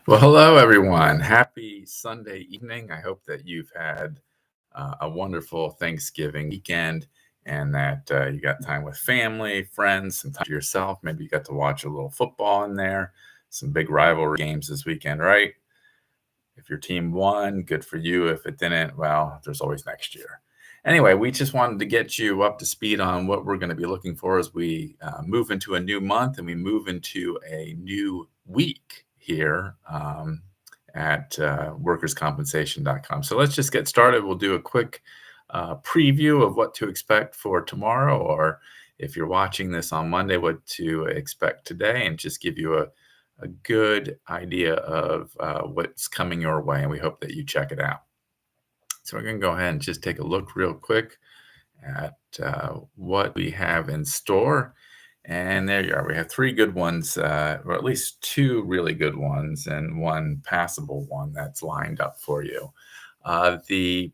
Well, hello, everyone. Happy Sunday evening. I hope that you've had a wonderful Thanksgiving weekend and that you got time with family, friends, some time to yourself. Maybe you got to watch a little football in there, some big rivalry games this weekend, right? If your team won, good for you. If it didn't, well, there's always next year. Anyway, we just wanted to get you up to speed on what we're going to be looking for as we move into a new month and we move into a new week here at workerscompensation.com. So let's just get started. We'll do a quick preview of what to expect for tomorrow, or if you're watching this on Monday, what to expect today, and just give you a good idea of what's coming your way, and we hope that you check it out. So we're going to go ahead and just take a look real quick at what we have in store. And there you are. We have three good ones, or at least two really good ones, and one passable one that's lined up for you. The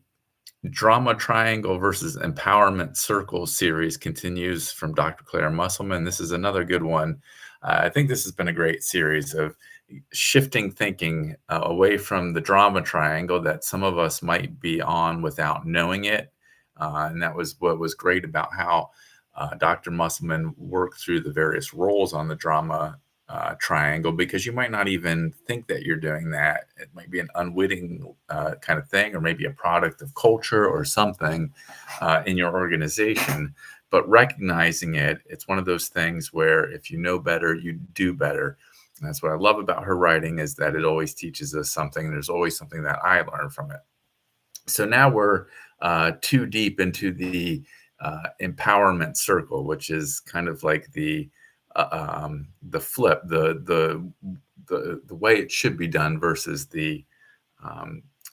Drama Triangle versus Empowerment Circle series continues from Dr. Claire Musselman. This is another good one. I think this has been a great series of shifting thinking away from the drama triangle that some of us might be on without knowing it. And that was what was great about how Dr. Musselman worked through the various roles on the drama triangle, because you might not even think that you're doing that. It might be an unwitting kind of thing, or maybe a product of culture or something in your organization. But recognizing it, it's one of those things where if you know better, you do better. And that's what I love about her writing, is that it always teaches us something. There's always something that I learn from it. So now we're too deep into the empowerment circle, which is kind of like the flip, the way it should be done versus the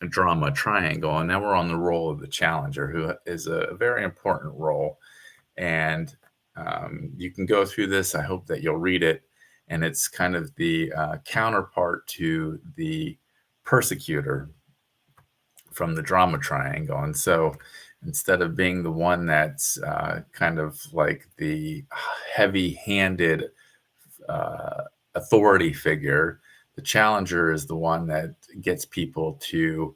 drama triangle. And now we're on the role of the challenger, who is a very important role. And you can go through this. I hope that you'll read it. And it's kind of the counterpart to the persecutor from the drama triangle. And so instead of being the one that's kind of like the heavy-handed authority figure, the challenger is the one that gets people to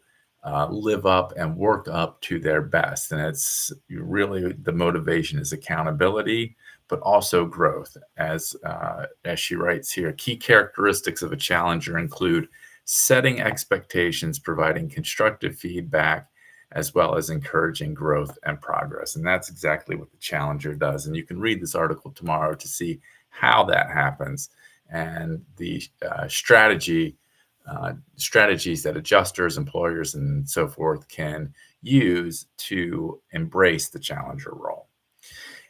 live up and work up to their best. And it's really, the motivation is accountability, but also growth. As she writes here, key characteristics of a challenger include setting expectations, providing constructive feedback, as well as encouraging growth and progress. And that's exactly what the challenger does. And you can read this article tomorrow to see how that happens, and the strategies that adjusters, employers, and so forth can use to embrace the challenger role.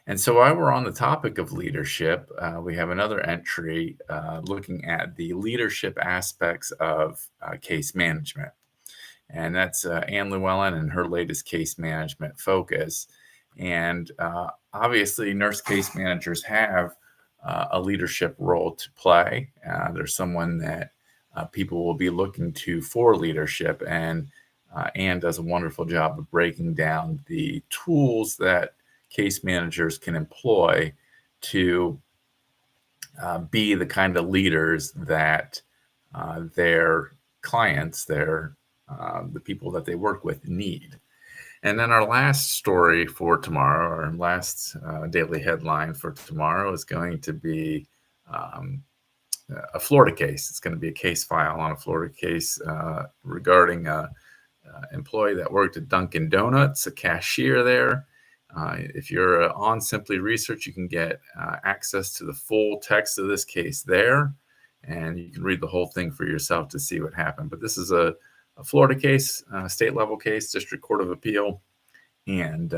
And so while we're on the topic of leadership, we have another entry looking at the leadership aspects of case management. And that's Anne Llewellyn and her latest case management focus. And obviously, nurse case managers have a leadership role to play. There's someone that people will be looking to for leadership. And Anne does a wonderful job of breaking down the tools that case managers can employ to be the kind of leaders that their clients, the people that they work with, need. And then our last story for tomorrow, our last daily headline for tomorrow, is going to be a Florida case. It's going to be a case file on a Florida case regarding an employee that worked at Dunkin' Donuts, a cashier there. If you're on Simply Research, you can get access to the full text of this case there, and you can read the whole thing for yourself to see what happened. But this is a Florida case, state level case, District Court of Appeal, and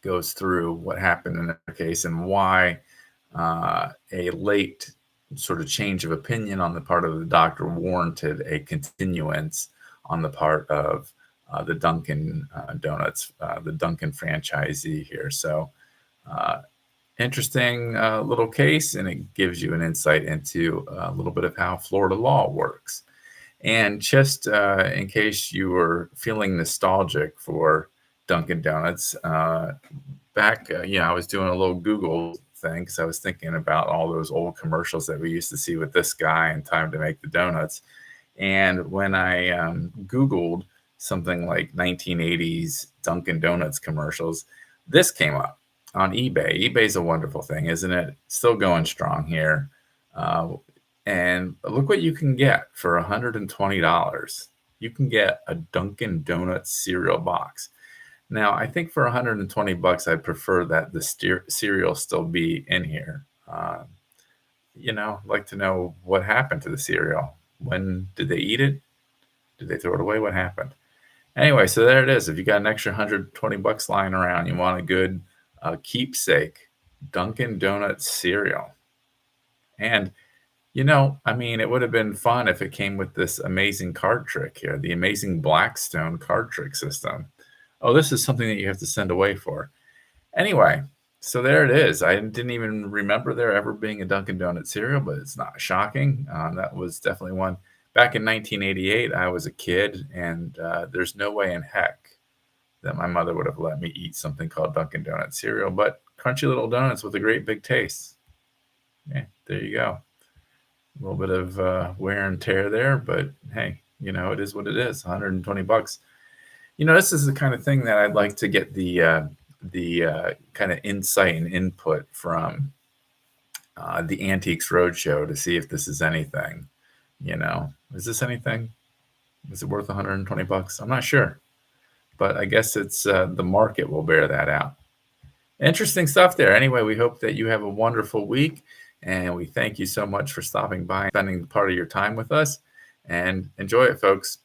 goes through what happened in that case and why a late sort of change of opinion on the part of the doctor warranted a continuance on the part of the Dunkin' Donuts, the Dunkin' franchisee here. So interesting little case, and it gives you an insight into a little bit of how Florida law works. And just in case you were feeling nostalgic for Dunkin' Donuts, back, I was doing a little Google thing because I was thinking about all those old commercials that we used to see with this guy and Time to Make the Donuts. And when I Googled something like 1980s Dunkin' Donuts commercials, this came up on eBay. eBay's a wonderful thing, isn't it? Still going strong here. Uh, and look what you can get for $120. You can get a Dunkin' Donuts cereal box. Now, I think for 120 bucks, I'd prefer that the cereal still be in here. Like to know what happened to the cereal. When did they eat it? Did they throw it away? What happened? Anyway, so there it is. If you got an extra 120 bucks lying around, you want a good keepsake Dunkin' Donuts cereal. And it would have been fun if it came with this amazing card trick here, the amazing Blackstone card trick system. Oh, this is something that you have to send away for. Anyway, so there it is. I didn't even remember there ever being a Dunkin' Donuts cereal, but it's not shocking. That was definitely one. Back in 1988, I was a kid, and there's no way in heck that my mother would have let me eat something called Dunkin' Donuts cereal, but crunchy little donuts with a great big taste. Yeah, there you go. A little bit of wear and tear there, but hey, it is what it is. 120 bucks. This is the kind of thing that I'd like to get the kind of insight and input from the Antiques Roadshow to see if this is anything. Is this anything? Is it worth 120 bucks? I'm not sure, but I guess it's the market will bear that out. Interesting stuff there. Anyway, we hope that you have a wonderful week, and we thank you so much for stopping by, spending part of your time with us, and enjoy it, folks.